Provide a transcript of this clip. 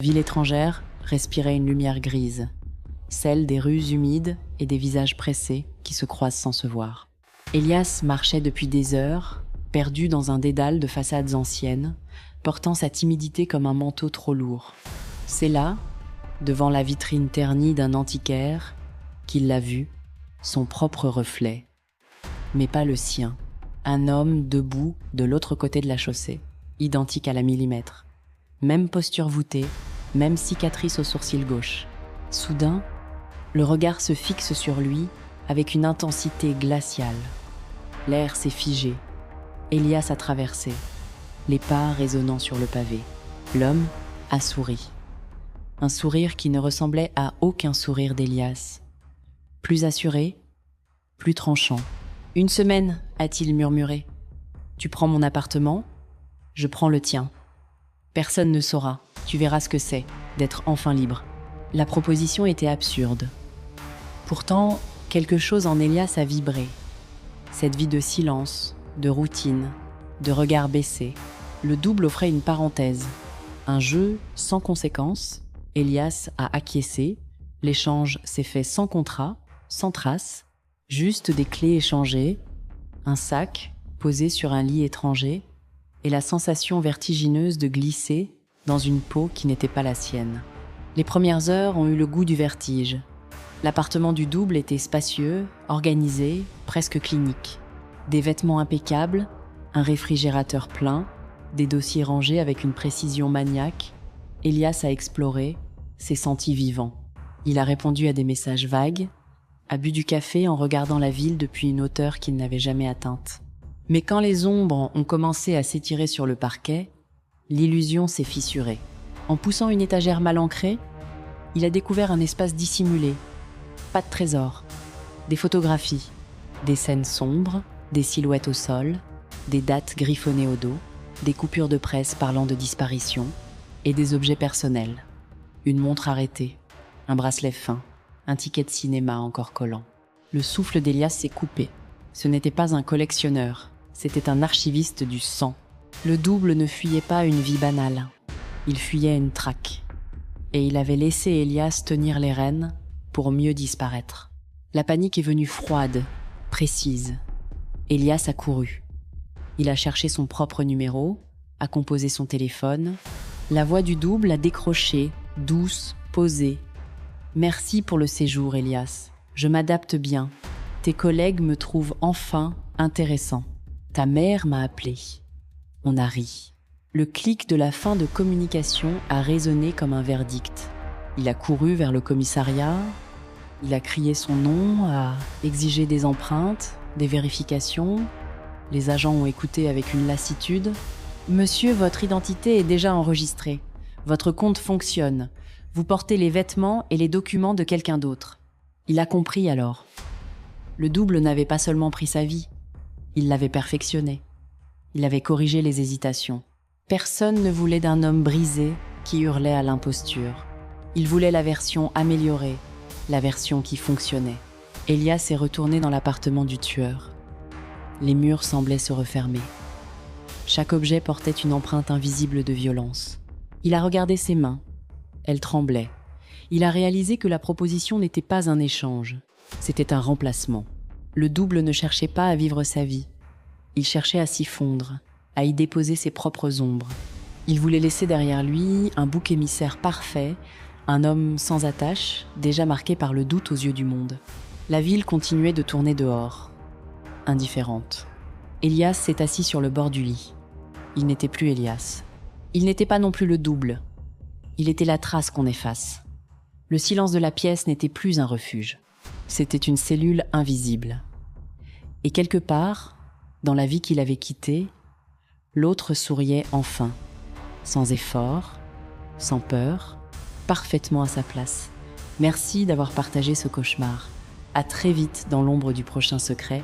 Ville étrangère respirait une lumière grise, celle des rues humides et des visages pressés qui se croisent sans se voir. Elias marchait depuis des heures, perdu dans un dédale de façades anciennes, portant sa timidité comme un manteau trop lourd. C'est là, devant la vitrine ternie d'un antiquaire, qu'il l'a vu, son propre reflet, mais pas le sien. Un homme debout de l'autre côté de la chaussée, identique à la millimètre. Même posture voûtée, même cicatrice au sourcil gauche. Soudain, le regard se fixe sur lui avec une intensité glaciale. L'air s'est figé. Elias a traversé, les pas résonnant sur le pavé. L'homme a souri. Un sourire qui ne ressemblait à aucun sourire d'Elias. Plus assuré, plus tranchant. « 1 semaine, a-t-il murmuré. Tu prends mon appartement, je prends le tien. Personne ne saura, tu verras ce que c'est, d'être enfin libre. » La proposition était absurde. Pourtant, quelque chose en Elias a vibré. Cette vie de silence, de routine, de regard baissé. Le double offrait une parenthèse. Un jeu sans conséquence. Elias a acquiescé. L'échange s'est fait sans contrat, sans trace. Juste des clés échangées, un sac posé sur un lit étranger et la sensation vertigineuse de glisser dans une peau qui n'était pas la sienne. Les premières heures ont eu le goût du vertige. L'appartement du double était spacieux, organisé, presque clinique. Des vêtements impeccables, un réfrigérateur plein, des dossiers rangés avec une précision maniaque. Elias a exploré, s'est senti vivant. Il a répondu à des messages vagues, a bu du café en regardant la ville depuis une hauteur qu'il n'avait jamais atteinte. Mais quand les ombres ont commencé à s'étirer sur le parquet, l'illusion s'est fissurée. En poussant une étagère mal ancrée, il a découvert un espace dissimulé. Pas de trésor, des photographies, des scènes sombres, des silhouettes au sol, des dates griffonnées au dos, des coupures de presse parlant de disparition et des objets personnels. Une montre arrêtée, un bracelet fin, un ticket de cinéma encore collant. Le souffle d'Elias s'est coupé. Ce n'était pas un collectionneur, c'était un archiviste du sang. Le double ne fuyait pas une vie banale, il fuyait une traque. Et il avait laissé Elias tenir les rênes pour mieux disparaître. La panique est venue froide, précise. Elias a couru. Il a cherché son propre numéro, a composé son téléphone. La voix du double a décroché, douce, posée. « Merci pour le séjour, Elias. Je m'adapte bien. Tes collègues me trouvent enfin intéressant. Ta mère m'a appelé. » On a ri. Le clic de la fin de communication a résonné comme un verdict. Il a couru vers le commissariat. Il a crié son nom, a exigé des empreintes, des vérifications. Les agents ont écouté avec une lassitude. « Monsieur, votre identité est déjà enregistrée. Votre compte fonctionne. Vous portez les vêtements et les documents de quelqu'un d'autre. » Il a compris alors. Le double n'avait pas seulement pris sa vie, il l'avait perfectionnée. Il avait corrigé les hésitations. Personne ne voulait d'un homme brisé qui hurlait à l'imposture. Il voulait la version améliorée, la version qui fonctionnait. Elias est retourné dans l'appartement du tueur. Les murs semblaient se refermer. Chaque objet portait une empreinte invisible de violence. Il a regardé ses mains. Elles tremblaient. Il a réalisé que la proposition n'était pas un échange, c'était un remplacement. Le double ne cherchait pas à vivre sa vie. Il cherchait à s'y fondre, à y déposer ses propres ombres. Il voulait laisser derrière lui un bouc émissaire parfait, un homme sans attache, déjà marqué par le doute aux yeux du monde. La ville continuait de tourner dehors, indifférente. Elias s'est assis sur le bord du lit. Il n'était plus Elias. Il n'était pas non plus le double. Il était la trace qu'on efface. Le silence de la pièce n'était plus un refuge. C'était une cellule invisible. Et quelque part, dans la vie qu'il avait quittée, l'autre souriait enfin, sans effort, sans peur, parfaitement à sa place. Merci d'avoir partagé ce cauchemar. À très vite dans l'ombre du prochain secret.